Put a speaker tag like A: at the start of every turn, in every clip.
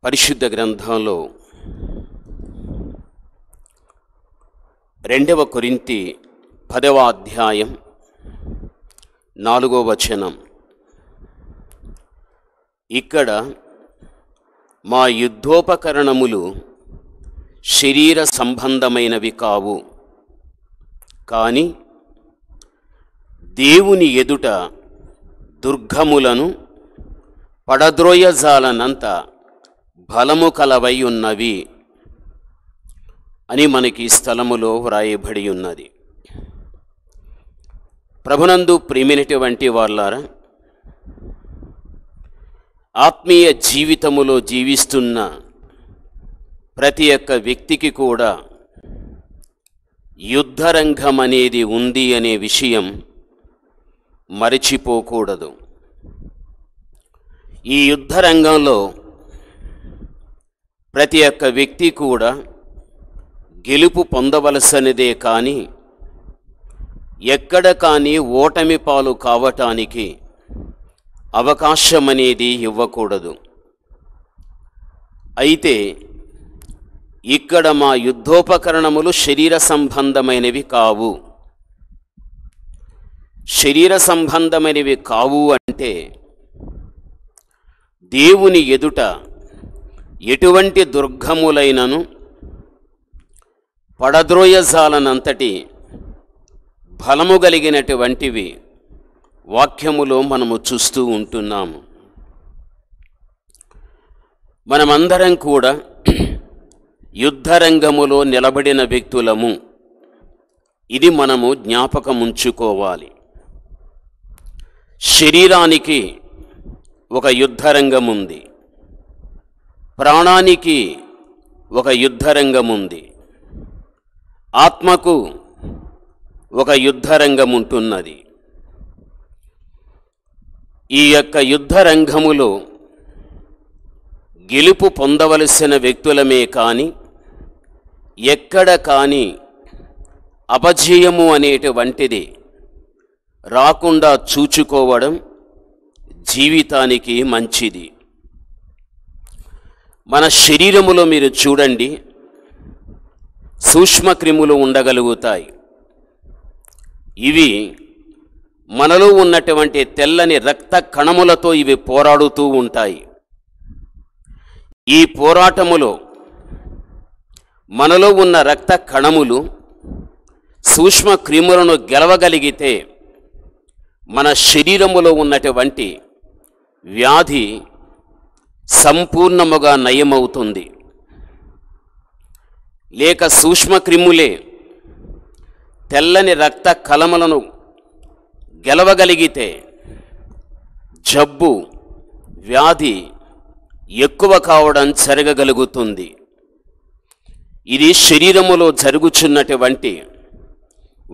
A: పరిశుద్ధ గ్రంథంలో 2వ కొరింథీ 10వ అధ్యాయం 4వ వచనం. ఇక్కడ మా యుద్ధోపకరణములు శరీర సంబంధమైనవి కావు, కానీ దేవుని ఎదుట దుర్గములను పడద్రోయజాలనంత బలము కలవై ఉన్నవి అని మనకి ఈ స్థలములో వ్రాయబడి ఉన్నది. ప్రభునందు ప్రియమైనటువంటి వాళ్ళారా, ఆత్మీయ జీవితములో జీవిస్తున్న ప్రతి ఒక్క వ్యక్తికి కూడా యుద్ధరంగం అనేది ఉంది అనే విషయం మరచిపోకూడదు. ఈ యుద్ధరంగంలో ప్రతి ఒక్క వ్యక్తి కూడా గెలుపు పొందవలసినదే, కానీ ఎక్కడ కానీ ఓటమి పాలు కావటానికి అవకాశం అనేది ఇవ్వకూడదు. అయితే ఇక్కడ మా యుద్ధోపకరణములు శరీర సంబంధమైనవి కావు. శరీర సంబంధమైనవి కావు అంటే దేవుని ఎదుట ఎటువంటి దుర్గములైనను పడద్రోయజాలనంతటి బలము కలిగినటువంటివి వాక్యములో మనము చూస్తూ ఉంటున్నాము. మనమందరం కూడా యుద్ధరంగములో నిలబడిన వ్యక్తులము. ఇది మనము జ్ఞాపకం ఉంచుకోవాలి. శరీరానికి ఒక యుద్ధరంగం ఉంది, ప్రాణానికి ఒక యుద్ధరంగం ఉంది, ఆత్మకు ఒక యుద్ధరంగం ఉంటున్నది. ఈ యొక్క యుద్ధరంగములో గెలుపు పొందవలసిన వ్యక్తులమే కానీ ఎక్కడ కానీ అపజయము అనేటువంటిది రాకుండా చూచుకోవడం జీవితానికి మంచిది. మన శరీరములో మీరు చూడండి, సూక్ష్మక్రిములు ఉండగలుగుతాయి. ఇవి మనలో ఉన్నటువంటి తెల్లని రక్త కణములతో ఇవి పోరాడుతూ ఉంటాయి. ఈ పోరాటములో మనలో ఉన్న రక్త కణములు సూక్ష్మక్రిములను గెలవగలిగితే మన శరీరములో ఉన్నటువంటి వ్యాధి సంపూర్ణముగా నయమవుతుంది. లేక సూక్ష్మక్రిములే తెల్లని రక్త కణములను గెలవగలిగితే జబ్బు, వ్యాధి ఎక్కువ కావడం జరగగలుగుతుంది. ఇది శరీరములో జరుగుచున్నటువంటి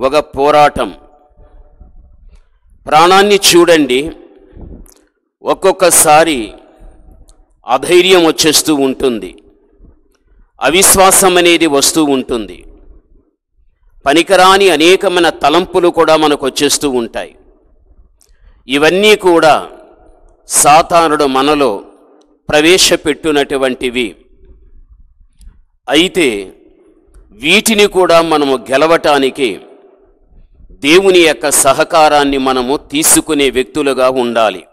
A: ఒక పోరాటం. ప్రాణాన్ని చూడండి, ఒక్కొక్కసారి అధైర్యం వచ్చేస్తూ ఉంటుంది, అవిశ్వాసం అనేది వస్తూ ఉంటుంది, పనికిరాని అనేకమైన తలంపులు కూడా మనకు వచ్చేస్తూ ఉంటాయి. ఇవన్నీ కూడా సాతానుడు మనలో ప్రవేశపెట్టినటువంటివి. అయితే వీటిని కూడా మనము గెలవటానికి దేవుని యొక్క సహకారాన్ని మనము తీసుకునే వ్యక్తులుగా ఉండాలి.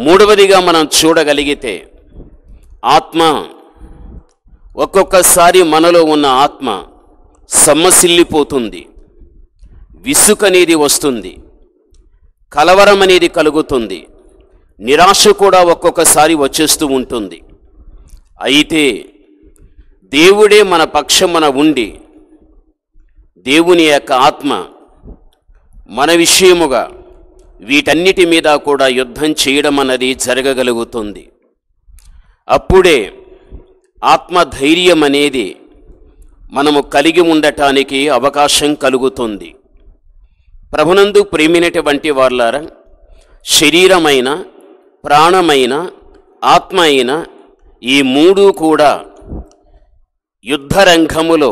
A: మూడవదిగా మనం చూడగలిగితే ఆత్మ, ఒక్కొక్కసారి మనలో ఉన్న ఆత్మ సమ్మసిల్లిపోతుంది, విసుకనేది వస్తుంది, కలవరం అనేది కలుగుతుంది, నిరాశ కూడా ఒక్కొక్కసారి వచ్చేస్తూ ఉంటుంది. అయితే దేవుడే మన పక్షమున ఉండి దేవుని యొక్క ఆత్మ మన విషయముగా వీటన్నిటి మీద కూడా యుద్ధం చేయడం అన్నది జరగగలుగుతుంది. అప్పుడే ఆత్మధైర్యం అనేది మనము కలిగి ఉండటానికి అవకాశం కలుగుతుంది. ప్రభునందు ప్రేమినటువంటి వాళ్ళారా, శరీరమైన, ప్రాణమైన, ఆత్మ అయిన ఈ మూడు కూడా యుద్ధరంగములో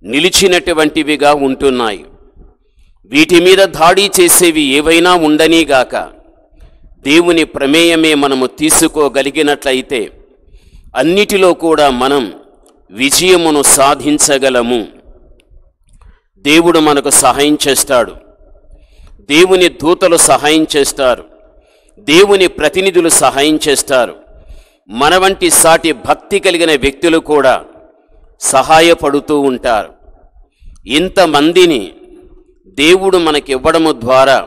A: నిలిచినటువంటివిగా ఉంటున్నాయి. వీటి మీద దాడి చేసేవి ఏవైనా ఉండనీగాక దేవుని ప్రమేయమే మనము తీసుకోగలిగినట్లయితే అన్నిటిలో కూడా మనం విజయమును సాధించగలము. దేవుడు మనకు సహాయం చేస్తాడు. దేవుని దూతలు సహాయం చేస్తారు. దేవుని ప్రతినిధులు సహాయం చేస్తారు. మన వంటి సాటి భక్తి కలిగిన వ్యక్తులు కూడా సహాయపడుతూ ఉంటారు. ఇంతమందిని దేవుడు మనకివ్వడము ద్వారా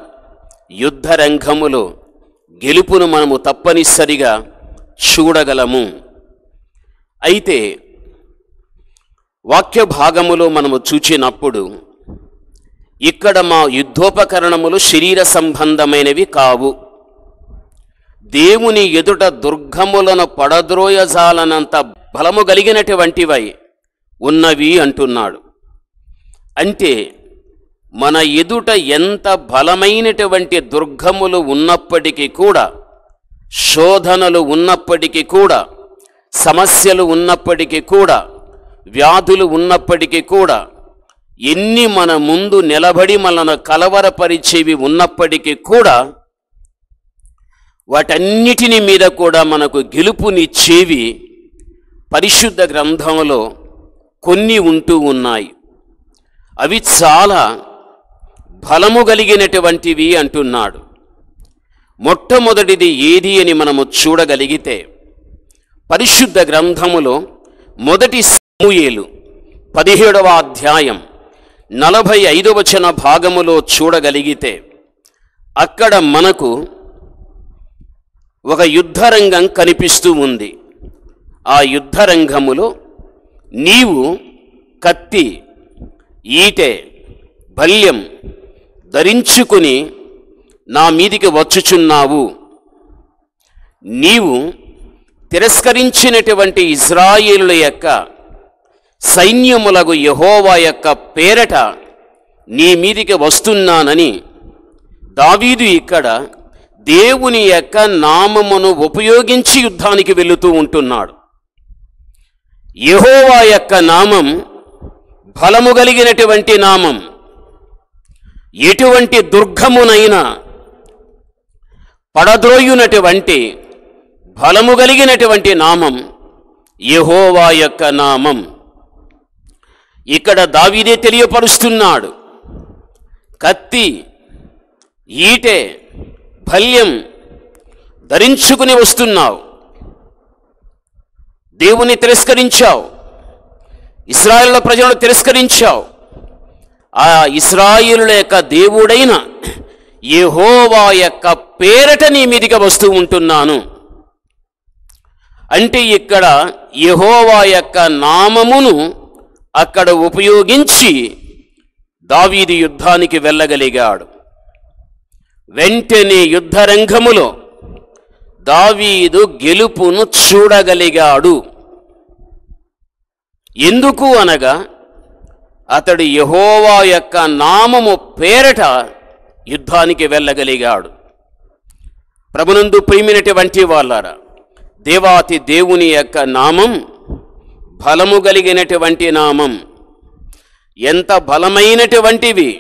A: యుద్ధ రంగములో గెలుపును మనము తప్పనిసరిగా చూడగలము. అయితే వాక్య భాగములో మనము చూచినప్పుడు ఇక్కడ మా యుద్ధోపకరణములు శరీర సంబంధమైనవి కావు, దేవుని ఎదుట దుర్గములను పడద్రోయజాలనంత బలము కలిగినటువంటివై ఉన్నవి అంటున్నాడు. అంటే మన ఎదుట ఎంత బలమైనటువంటి దుర్గములు ఉన్నప్పటికీ కూడా, శోధనలు ఉన్నప్పటికీ కూడా, సమస్యలు ఉన్నప్పటికీ కూడా, వ్యాధులు ఉన్నప్పటికీ కూడా, ఎన్ని మన ముందు నిలబడి మనను కలవరపరిచేవి ఉన్నప్పటికీ కూడా, వాటన్నిటిని మీద కూడా మనకు గెలుపునిచ్చేవి పరిశుద్ధ గ్రంథంలో కొన్ని ఉంటూ ఉన్నాయి. అవి చాలా బలము కలిగినటువంటివి అంటున్నాడు. మొట్టమొదటిది ఏది అని మనము చూడగలిగితే పరిశుద్ధ గ్రంథములో మొదటి సమూయేలు 17వ అధ్యాయం 45వ వచన భాగములో చూడగలిగితే అక్కడ మనకు ఒక యుద్ధరంగం కనిపిస్తూ ఉంది. ఆ యుద్ధరంగములో నీవు కత్తి, ఈటె, భల్యం ధరించుకుని నా మీదికి వచ్చుచున్నావు. నీవు తిరస్కరించినటువంటి ఇజ్రాయేలుల యొక్క సైన్యములకు యెహోవా యొక్క పేరట నీ మీదికి వస్తున్నానని దావీదు ఇక్కడ దేవుని యొక్క నామమును ఉపయోగించి యుద్ధానికి వెళుతూ ఉంటున్నాడు. యెహోవా యొక్క నామం బలము కలిగినటువంటి నామం. ఎటువంటి దుర్గమునైనా పడద్రోయునటువంటి బలము కలిగినటువంటి నామం యెహోవా యొక్క నామం. ఇక్కడ దావీదే తెలియపరుస్తున్నాడు. కత్తి, ఈటె, భల్యం ధరించుకుని వస్తున్నావు. దేవుని తిరస్కరించావు, ఇశ్రాయేలు ప్రజలను తిరస్కరించావు. ఆ ఇశ్రాయేలుల యొక్క దేవుడైన యెహోవా యొక్క పేరట నీ మీదిగా వస్తూ ఉంటున్నాను అంటే ఇక్కడ యెహోవా యొక్క నామమును అక్కడ ఉపయోగించి దావీదు యుద్ధానికి వెళ్ళగలిగాడు. వెంటనే యుద్ధరంగములో దావీదు గెలుపును చూడగలిగాడు. ఎందుకు అనగా అతడు యెహోవా యొక్క నామము పేరట యుద్ధానికి వెళ్ళగలిగాడు. ప్రభునందు ప్రియమైనటువంటి వాళ్ళారా, దేవాతి దేవుని యొక్క నామం బలము కలిగినటువంటి నామం. ఎంత బలమైనటువంటివి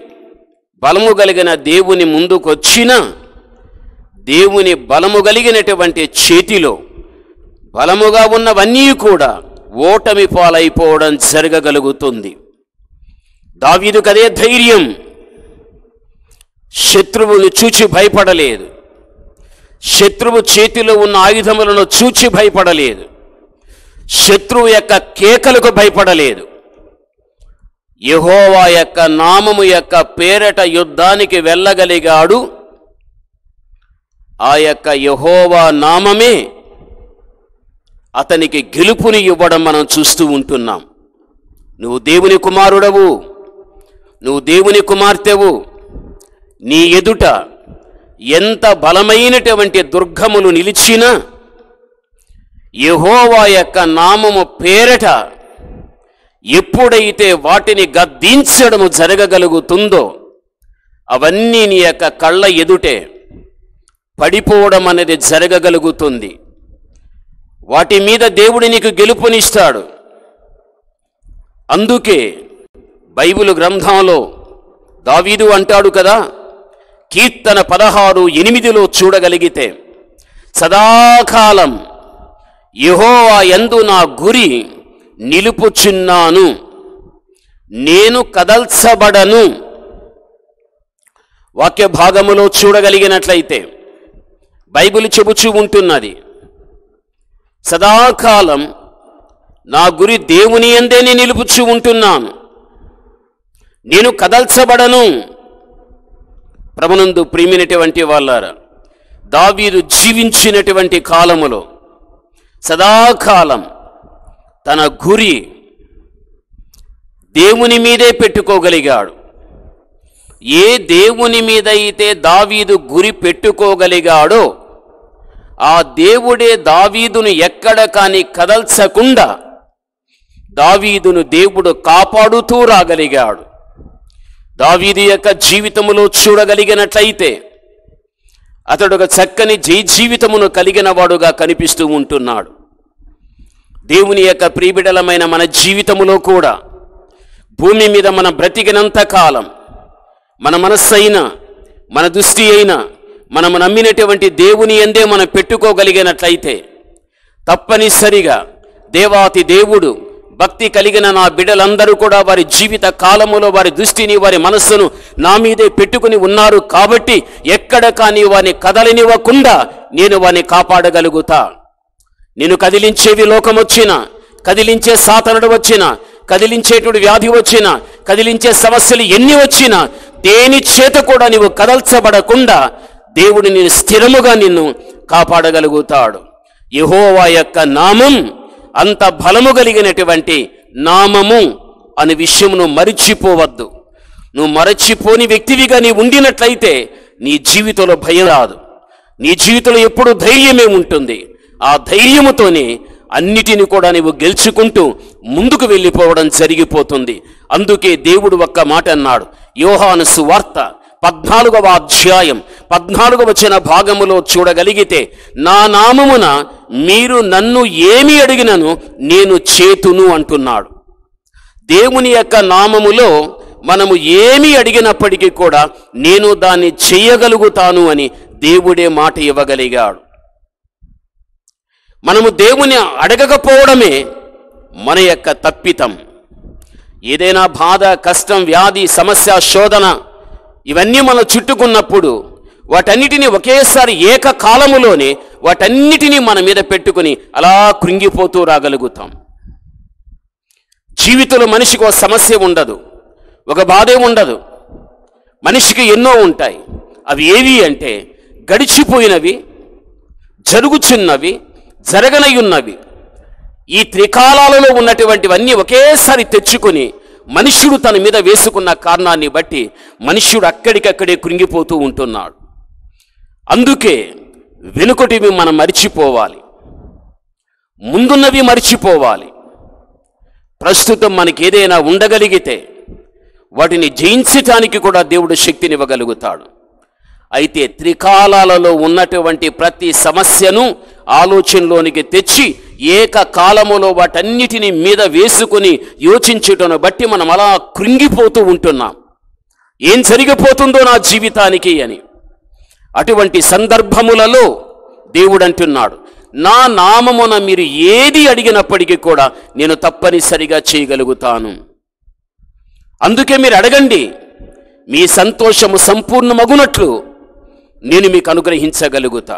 A: బలము కలిగిన దేవుని ముందుకొచ్చినా దేవుని బలము కలిగినటువంటి చేతిలో బలముగా ఉన్నవన్నీ కూడా ఓటమి పాలైపోవడం జరగగలుగుతుంది. దావీదుకు అదే ధైర్యం. శత్రువుని చూచి భయపడలేదు. శత్రువు చేతిలో ఉన్న ఆయుధములను చూచి భయపడలేదు. శత్రువు యొక్క కేకలకు భయపడలేదు. యెహోవా యొక్క నామము యొక్క పేరట యుద్ధానికి వెళ్ళగలిగాడు. ఆ యొక్క యెహోవా నామమే అతనికి గెలుపుని ఇవ్వడం మనం చూస్తూ ఉంటున్నాం. నువ్వు దేవుని కుమారుడవు, నువ్వు దేవుని కుమార్తెవు. నీ ఎదుట ఎంత బలమైనటువంటి దుర్గములు నిలిచినా యెహోవా యొక్క నామము పేరట ఎప్పుడైతే వాటిని గద్దించడము జరగగలుగుతుందో అవన్నీ నీ యొక్క కళ్ళ ఎదుటే పడిపోవడం అనేది జరగగలుగుతుంది. వాటి మీద దేవుడు నీకు గెలుపునిస్తాడు. అందుకే బైబిల్ గ్రంథంలో దావీదు అంటాడు కదా, కీర్తన 16:8 చూడగలిగితే సదాకాలం యెహోవా యందు నా గురి నిలుపుచున్నాను, నేను కదల్చబడను. వాక్య భాగములో చూడగలిగినట్లయితే బైబిల్ చెబుచూ ఉంటున్నది, సదాకాలం నా గురి దేవుని యందే నిలుపుచూ ఉంటున్నాను, నేను కదల్చబడను. ప్రభునందు ప్రియమైనటువంటి వాళ్ళారా, దావీదు జీవించినటువంటి కాలములో సదాకాలం తన గురి దేవుని మీదే పెట్టుకోగలిగాడు. ఏ దేవుని మీద అయితే దావీదు గురి పెట్టుకోగలిగాడో ఆ దేవుడే దావీదును ఎక్కడ కానీ కదల్చకుండా దావీదును దేవుడు కాపాడుతూ రాగలిగాడు. దావీదు యొక్క జీవితములో చూడగలిగినట్లయితే అతడు ఒక చక్కని జీవితమును కలిగిన వాడుగా కనిపిస్తూ ఉంటున్నాడు. దేవుని యొక్క ప్రియబిడలమైన మన జీవితములో కూడా భూమి మీద మన బ్రతికినంత కాలం మన మనస్సైనా మన దృష్టి అయినా మనము నమ్మినటువంటి దేవుని యందే మనం పెట్టుకోగలిగినట్లయితే తప్పనిసరిగా దేవాతి దేవుడు భక్తి కలిగిన నా బిడ్డలందరూ కూడా వారి జీవిత కాలములో వారి దృష్టిని వారి మనస్సును నా మీదే పెట్టుకుని ఉన్నారు కాబట్టి ఎక్కడ కానీ వారిని కదలనివ్వకుండా నేను వారిని కాపాడగలుగుతా. నేను కదిలించేవి లోకం వచ్చినా, కదిలించే సాతానుడు వచ్చినా, కదిలించేటువంటి వ్యాధి వచ్చినా, కదిలించే సమస్యలు ఎన్ని వచ్చినా దేని చేత కూడా నీవు కదల్చబడకుండా దేవుడు నేను స్థిరముగా నిన్ను కాపాడగలుగుతాడు. యెహోవా యొక్క నామం అంత బలము కలిగినటువంటి నామము అనే విషయమును మరిచిపోవద్దు. నువ్వు మరచిపోని వ్యక్తివిగా నీ ఉండినట్లయితే నీ జీవితంలో భయం రాదు, నీ జీవితంలో ఎప్పుడూ ధైర్యమే ఉంటుంది. ఆ ధైర్యముతోనే అన్నిటిని కూడా నీవు గెలుచుకుంటూ ముందుకు వెళ్ళిపోవడం జరిగిపోతుంది. అందుకే దేవుడు ఒక్క మాట అన్నాడు. యోహాను సువార్త 14వ అధ్యాయం 14వ భాగములో చూడగలిగితే, నా నామమున మీరు నన్ను ఏమి అడిగినను నేను చేతును అంటున్నాడు. దేవుని యొక్క నామములో మనము ఏమి అడిగినప్పటికీ కూడా నేను దాన్ని చేయగలుగుతాను అని దేవుడే మాట ఇవ్వగలిగాడు. మనము దేవుని అడగకపోవడమే మన యొక్క తప్పితం. ఏదైనా బాధ, కష్టం, వ్యాధి, సమస్య, శోధన ఇవన్నీ మనం చుట్టుకున్నప్పుడు వాటన్నిటినీ ఒకేసారి ఏకకాలములోనే వాటన్నిటినీ మన మీద పెట్టుకుని అలా కృంగిపోతూ రాగలుగుతాం. జీవితంలో మనిషికి ఒక సమస్య ఉండదు, ఒక బాధే ఉండదు. మనిషికి ఎన్నో ఉంటాయి. అవి ఏవి అంటే గడిచిపోయినవి, జరుగుచున్నవి, జరగనయున్నవి. ఈ త్రికాలాలలో ఉన్నటువంటివన్నీ ఒకేసారి తెచ్చుకొని మనుష్యుడు తన మీద వేసుకున్న కారణాన్ని బట్టి మనుష్యుడు అక్కడికక్కడే కృంగిపోతూ ఉంటున్నాడు. అందుకే వెనుకటివి మనం మరిచిపోవాలి, ముందున్నవి మరిచిపోవాలి. ప్రస్తుతం మనకి ఏదైనా ఉండగలిగితే వాటిని జయించటానికి కూడా దేవుడు శక్తినివ్వగలుగుతాడు. అయితే త్రికాలాలలో ఉన్నటువంటి ప్రతి సమస్యను ఆలోచనలోనికి తెచ్చి ఏకకాలములో వాటన్నిటిని మీద వేసుకుని యోచించటను బట్టి మనం అలా కృంగిపోతూ ఉంటున్నాం. ఏం జరిగిపోతుందో నా జీవితానికి అని. అటువంటి సందర్భములలో దేవుడు అంటున్నాడు, నా నామమున మీరు ఏది అడిగినప్పటికీ కూడా నేను తప్పనిసరిగా చేయగలుగుతాను. అందుకే మీరు అడగండి, మీ సంతోషము సంపూర్ణమగునట్లు నేను మీకు అనుగ్రహించగలుగుతా.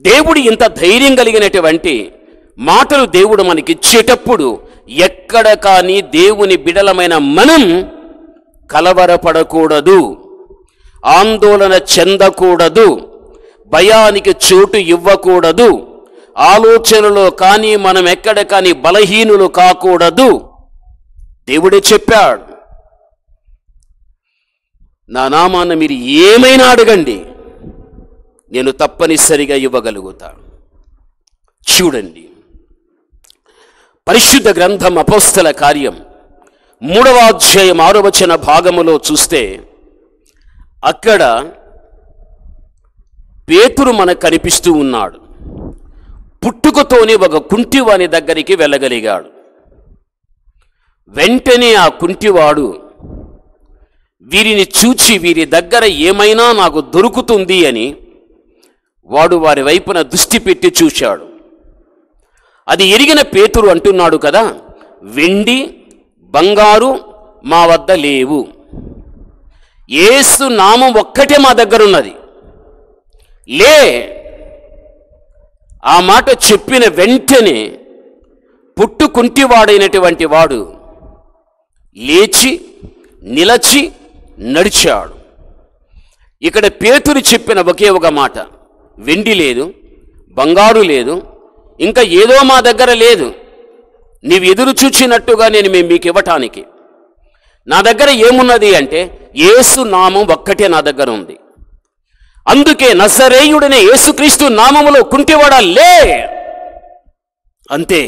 A: దేవుడు ఇంత ధైర్యం కలిగినటువంటి మాటలు దేవుడు మనకిచ్చేటప్పుడు ఎక్కడ కానీ దేవుని బిడలమైన మనం కలవరపడకూడదు, ఆందోళన చెందకూడదు, భయానికి చోటు ఇవ్వకూడదు, ఆలోచనలో కానీ మనం ఎక్కడ కానీ బలహీనులు కాకూడదు. దేవుడే చెప్పాడు, నా నామాన మీరు ఏమైనా అడగండి నేను తప్పనిసరిగా ఇవ్వగలుగుతా. చూడండి, పరిశుద్ధ గ్రంథం అపోస్తల కార్యం 3వ అధ్యాయం 6వ భాగములో చూస్తే అక్కడ పేతురు మనకు కనిపిస్తూ ఉన్నాడు. పుట్టుకతోనే ఒక కుంటివాని దగ్గరికి వెళ్ళగలిగాడు. వెంటనే ఆ కుంటివాడు వీరిని చూచి వీరి దగ్గర ఏమైనా నాకు దొరుకుతుంది అని వాడు వారి వైపున దృష్టి పెట్టి చూశాడు. అది ఎరిగిన పేతురు అంటున్నాడు కదా, వెండి బంగారు మా వద్ద లేవు, యేసు నామం ఒక్కటే మా దగ్గర ఉన్నది, లే. ఆ మాట చెప్పిన వెంటనే పుట్టుకుంటివాడైనటువంటి వాడు లేచి నిలచి నడిచాడు. ఇక్కడ పేతురు చెప్పిన ఒకే ఒక మాట, వెండి లేదు, బంగారు లేదు, ఇంకా ఏదో మా దగ్గర లేదు, నీవు ఎదురు చూచినట్టుగా నేను మీకు ఇవ్వటానికి. నా దగ్గర ఏమున్నది అంటే యేసు నామం ఒక్కటే నా దగ్గర ఉంది. అందుకే నజరేయుడనే యేసుక్రీస్తు నామములో కుంటివాడా లే. అంతే.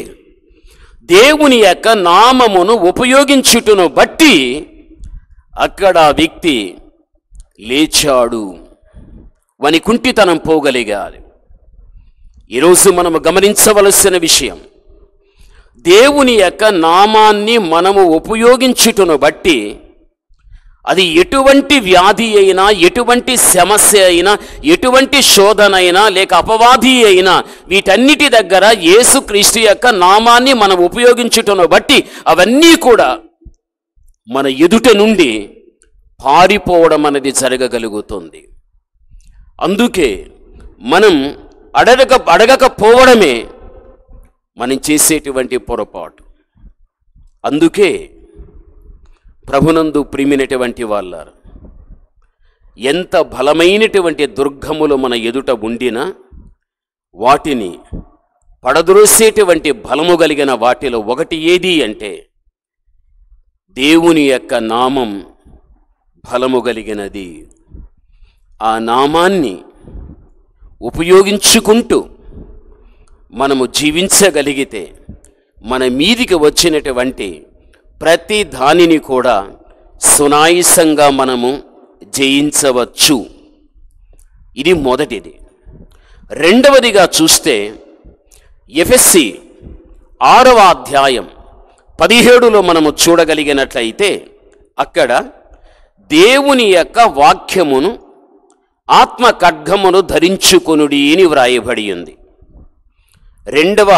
A: దేవుని యొక్క నామమును ఉపయోగించుటను బట్టి అక్కడ ఆ వ్యక్తి లేచాడు, వాని కుంటితనం పోగలిగాలి. ఈరోజు మనము గమనించవలసిన విషయం, దేవుని యొక్క నామాన్ని మనము ఉపయోగించుటను బట్టి అది ఎటువంటి వ్యాధి అయినా, ఎటువంటి సమస్య అయినా, ఎటువంటి శోధన అయినా, లేక అపవాది అయినా, వీటన్నిటి దగ్గర యేసుక్రీస్తు యొక్క నామాన్ని మనం ఉపయోగించుటను బట్టి అవన్నీ కూడా మన ఎదుట నుండి పారిపోవడం అనేది జరగగలుగుతుంది. అందుకే మనం అడగకపోవడమే మనం చేసేటువంటి పొరపాటు. అందుకే ప్రభునందు ప్రియమైనటువంటి వాళ్ళారు, ఎంత బలమైనటువంటి దుర్గములు మన ఎదుట ఉండినా వాటిని పడద్రోసేటువంటి బలము కలిగిన వాటిలో ఒకటి ఏది అంటే దేవుని యొక్క నామం బలము కలిగినది. ఆ నామాన్ని ఉపయోగించుకుంటూ మనము జీవించగలిగితే మన మీదికి వచ్చినటువంటి ప్రతి దానిని కూడా సునాయాసంగా మనము జయించవచ్చు. ఇది మొదటిది. రెండవదిగా చూస్తే ఎఫెసీ 6వ అధ్యాయం 17లో మనము చూడగలిగినట్లయితే అక్కడ దేవుని యొక్క వాక్యమును ఆత్మ ఖడ్గమును ధరించుకొనుడి అని వ్రాయబడి ఉంది. రెండవ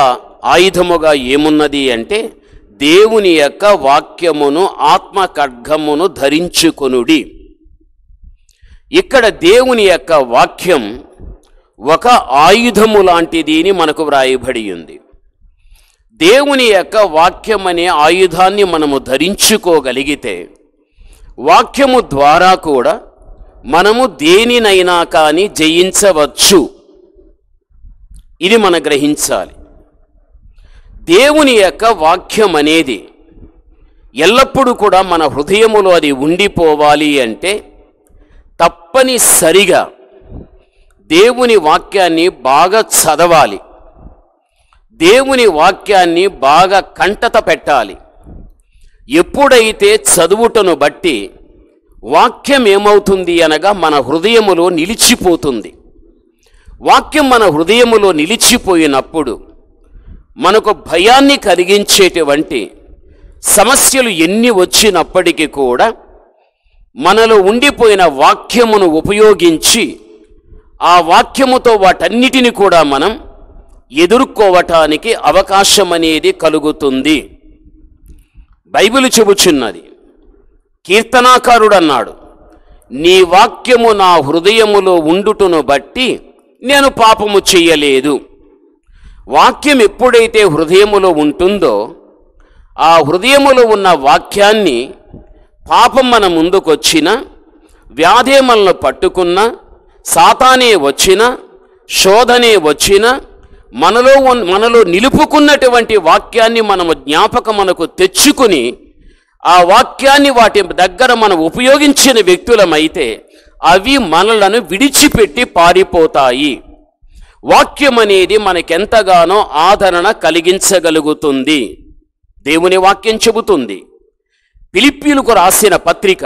A: ఆయుధముగా ఏమున్నది అంటే దేవుని యొక్క వాక్యమును ఆత్మ ఖడ్గమును ధరించుకొనుడి. ఇక్కడ దేవుని యొక్క వాక్యం ఒక ఆయుధము లాంటిది అని మనకు వ్రాయబడి ఉంది. దేవుని యొక్క వాక్యం అనే ఆయుధాన్ని మనము ధరించుకోగలిగితే వాక్యము ద్వారా కూడా మనము దేనినైనా కానీ జయించవచ్చు. ఇది మనం గ్రహించాలి. దేవుని యొక్క వాక్యం అనేది ఎల్లప్పుడూ కూడా మన హృదయములో అది ఉండిపోవాలి అంటే తప్పనిసరిగా దేవుని వాక్యాన్ని బాగా చదవాలి, దేవుని వాక్యాన్ని బాగా కంటత పెట్టాలి. ఎప్పుడైతే చదువుటను బట్టి వాక్యం ఏమవుతుంది అనగా మన హృదయములో నిలిచిపోతుంది. వాక్యం మన హృదయములో నిలిచిపోయినప్పుడు మనకు భయాన్ని కలిగించేటువంటి సమస్యలు ఎన్ని వచ్చినప్పటికీ కూడా మనలో ఉండిపోయిన వాక్యమును ఉపయోగించి ఆ వాక్యముతో వాటన్నిటిని కూడా మనం ఎదుర్కోవటానికి అవకాశం అనేది కలుగుతుంది. బైబిల్ చెబుచున్నది, కీర్తనాకారుడు అన్నాడు, నీ వాక్యము నా హృదయములో ఉండుటను బట్టి నేను పాపము చెయ్యలేదు. వాక్యం ఎప్పుడైతే హృదయములో ఉంటుందో ఆ హృదయములో ఉన్న వాక్యాన్ని పాపం మన ముందుకొచ్చినా, వ్యాధే మనల్ని పట్టుకున్నా, సాతానే వచ్చినా, శోధనే వచ్చినా మనలో నిలుపుకున్నటువంటి వాక్యాన్ని మనము జ్ఞాపకమునకు తెచ్చుకుని ఆ వాక్యాన్ని వాటి దగ్గర మనం ఉపయోగించిన వ్యక్తులమైతే అవి మనలను విడిచిపెట్టి పారిపోతాయి. వాక్యం అనేది మనకెంతగానో ఆదరణ కలిగించగలుగుతుంది. దేవుని వాక్యం చెబుతుంది. ఫిలిప్పీయులకు రాసిన పత్రిక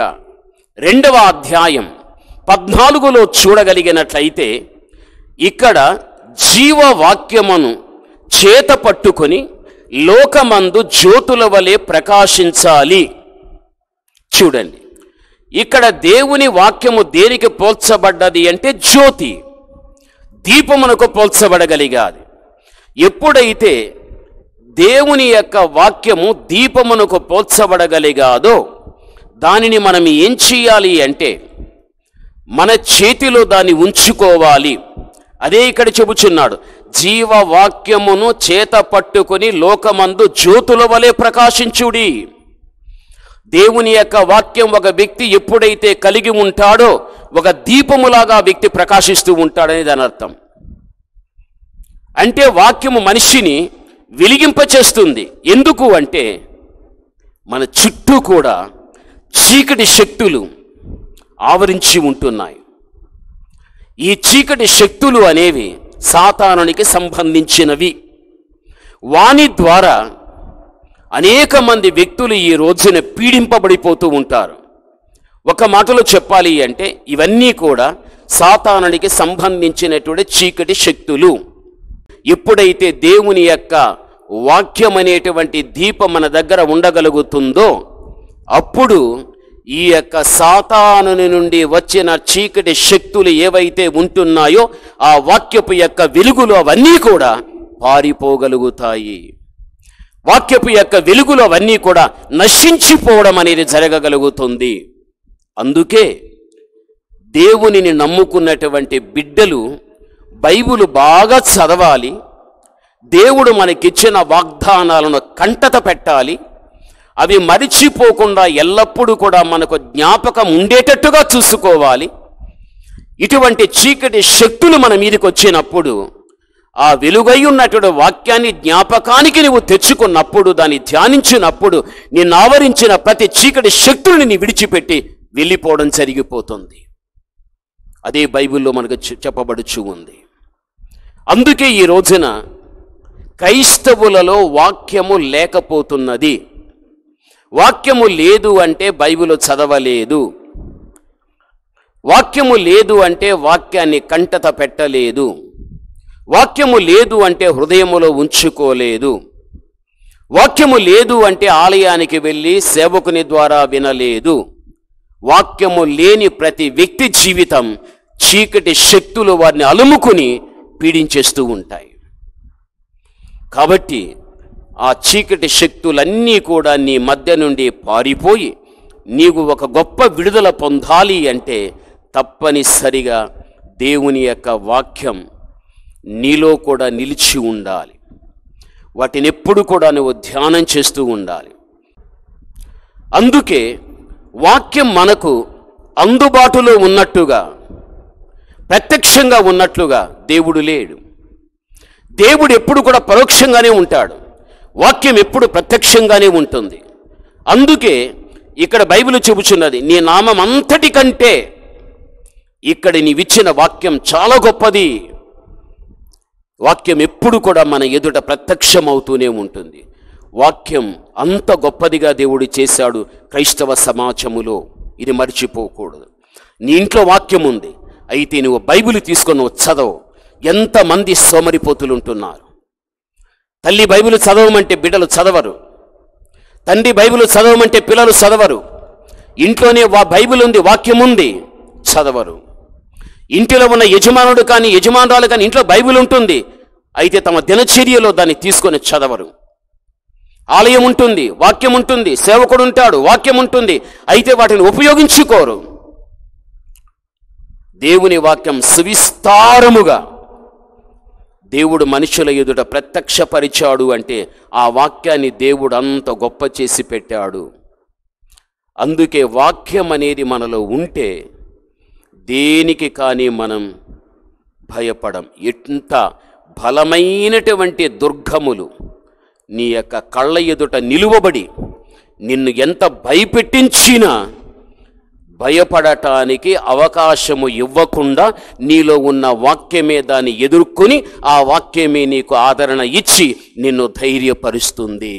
A: 2వ అధ్యాయం 14లో చూడగలిగినట్లయితే ఇక్కడ జీవవాక్యమును చేత పట్టుకొని లోకమందు జ్యోతుల వలె ప్రకాశించాలి. చూడండి, ఇక్కడ దేవుని వాక్యము దేనికి పోల్చబడ్డది అంటే జ్యోతి. దీపమునకు పోల్చబడగలిగాది. ఎప్పుడైతే దేవుని యొక్క వాక్యము దీపమునకు పోల్చబడగలిగాదో దానిని మనం ఏం చేయాలి అంటే మన చేతిలో దాన్ని ఉంచుకోవాలి. అదే ఇక్కడ చెబుచున్నాడు, జీవవాక్యమును చేత పట్టుకొని లోకమందు జ్యోతుల వలె ప్రకాశించుడి. దేవుని యొక్క వాక్యం ఒక వ్యక్తి ఎప్పుడైతే కలిగి ఉంటాడో ఒక దీపములాగా వ్యక్తి ప్రకాశిస్తూ ఉంటాడని దాని అర్థం. అంటే వాక్యము మనిషిని వెలిగింపచేస్తుంది. ఎందుకు అంటే మన చుట్టూ కూడా చీకటి శక్తులు ఆవరించి ఉంటున్నాయి. ఈ చీకటి శక్తులు అనేవి సాతానునికి సంబంధించినవి. వాని ద్వారా అనేక మంది వ్యక్తులు ఈ రోజున పీడింపబడిపోతూ ఉంటారు. ఒక మాటలో చెప్పాలి అంటే ఇవన్నీ కూడా సాతానునికి సంబంధించినటువంటి చీకటి శక్తులు. ఎప్పుడైతే దేవుని యొక్క వాక్యం అనేటువంటి దీపం మన దగ్గర ఉండగలుగుతుందో అప్పుడు ఈ యొక్క సాతానుని నుండి వచ్చిన చీకటి శక్తులు ఏవైతే ఉంటున్నాయో ఆ వాక్యపు యొక్క వెలుగులు అవన్నీ కూడా పారిపోగలుగుతాయి. వాక్యపు యొక్క వెలుగులు అవన్నీ కూడా నశించిపోవడం అనేది జరగగలుగుతుంది. అందుకే దేవునిని నమ్ముకున్నటువంటి బిడ్డలు బైబిల్ బాగా చదవాలి. దేవుడు మనకిచ్చిన వాగ్దానాలను కంటత పెట్టాలి. అవి మరిచిపోకుండా ఎల్లప్పుడూ కూడా మనకు జ్ఞాపకం ఉండేటట్టుగా చూసుకోవాలి. ఇటువంటి చీకటి శక్తులు మన మీదకి వచ్చినప్పుడు ఆ వెలుగై ఉన్నటువంటి వాక్యాన్ని జ్ఞాపకానికి నువ్వు తెచ్చుకున్నప్పుడు, దాన్ని ధ్యానించినప్పుడు నిన్ను ఆవరించిన ప్రతి చీకటి శక్తుల్ని నీ విడిచిపెట్టి వెళ్ళిపోవడం జరిగిపోతుంది. అదే బైబిల్లో మనకు చెప్పబడుచు ఉంది. అందుకే ఈ రోజున క్రైస్తవులలో వాక్యము లేకపోతున్నది. వాక్యము లేదు అంటే బైబిల్ చదవలేదు. వాక్యము లేదు అంటే వాక్యాన్ని కంటత పెట్టలేదు. వాక్యము లేదు అంటే హృదయములో ఉంచుకోలేదు. వాక్యము లేదు అంటే ఆలయానికి వెళ్ళి సేవకుని ద్వారా వినలేదు. వాక్యము లేని ప్రతి వ్యక్తి జీవితం చీకటి శక్తులు వారిని అలుముకుని పీడించేస్తూ ఉంటాయి. కాబట్టి ఆ చీకటి శక్తులన్నీ కూడా నీ మధ్య నుండి పారిపోయి నీవు ఒక గొప్ప విడుదల పొందాలి అంటే తప్పనిసరిగా దేవుని యొక్క వాక్యం నీలో కూడా నిలిచి ఉండాలి. వాటిని ఎప్పుడు కూడా నువ్వు ధ్యానం చేస్తూ ఉండాలి. అందుకే వాక్యం మనకు అందుబాటులో ఉన్నట్టుగా, ప్రత్యక్షంగా ఉన్నట్లుగా దేవుడు లేడు. దేవుడు ఎప్పుడు కూడా పరోక్షంగానే ఉంటాడు. వాక్యం ఎప్పుడు ప్రత్యక్షంగానే ఉంటుంది. అందుకే ఇక్కడ బైబిల్ చెబుచున్నది, నీ నామం అంతటి కంటే ఇక్కడ నీవిచ్చిన వాక్యం చాలా గొప్పది. వాక్యం ఎప్పుడు కూడా మన ఎదుట ప్రత్యక్షమవుతూనే ఉంటుంది. వాక్యం అంత గొప్పదిగా దేవుడు చేశాడు క్రైస్తవ సమాజములో. ఇది మర్చిపోకూడదు. నీ ఇంట్లో వాక్యం ఉంది, అయితే నువ్వు బైబిల్ తీసుకొని చదవు. ఎంతమంది సోమరిపోతులు ఉంటున్నారు. తల్లి బైబిల్ చదవమంటే బిడ్డలు చదవరు. తండ్రి బైబిల్ చదవమంటే పిల్లలు చదవరు. ఇంట్లోనే బైబిల్ ఉంది, వాక్యం ఉంది, చదవరు. ఇంటిలో ఉన్న యజమానుడు కానీ యజమానురాలు కానీ ఇంట్లో బైబిల్ ఉంటుంది, అయితే తమ దినచర్యలో దాన్ని తీసుకొని చదవరు. ఆలయం ఉంటుంది, వాక్యం ఉంటుంది, సేవకుడు ఉంటాడు, వాక్యం ఉంటుంది, అయితే వాటిని ఉపయోగించుకోరు. దేవుని వాక్యం సువిస్తారముగా దేవుడు మనుషుల ఎదుట ప్రత్యక్షపరిచాడు అంటే ఆ వాక్యాన్ని దేవుడు అంత గొప్ప చేసి పెట్టాడు. అందుకే వాక్యం అనేది మనలో ఉంటే దేనికి కానీ మనం భయపడం. ఎంత బలమైనటువంటి దుర్గములు నీ యొక్క కళ్ళ ఎదుట నిలువబడి నిన్ను ఎంత భయపెట్టించినా భయపడటానికి అవకాశము ఇవ్వకుండా నీలో ఉన్న వాక్యమే దాన్ని ఎదుర్కొని ఆ వాక్యమే నీకు ఆదరణ ఇచ్చి నిన్ను ధైర్యపరుస్తుంది.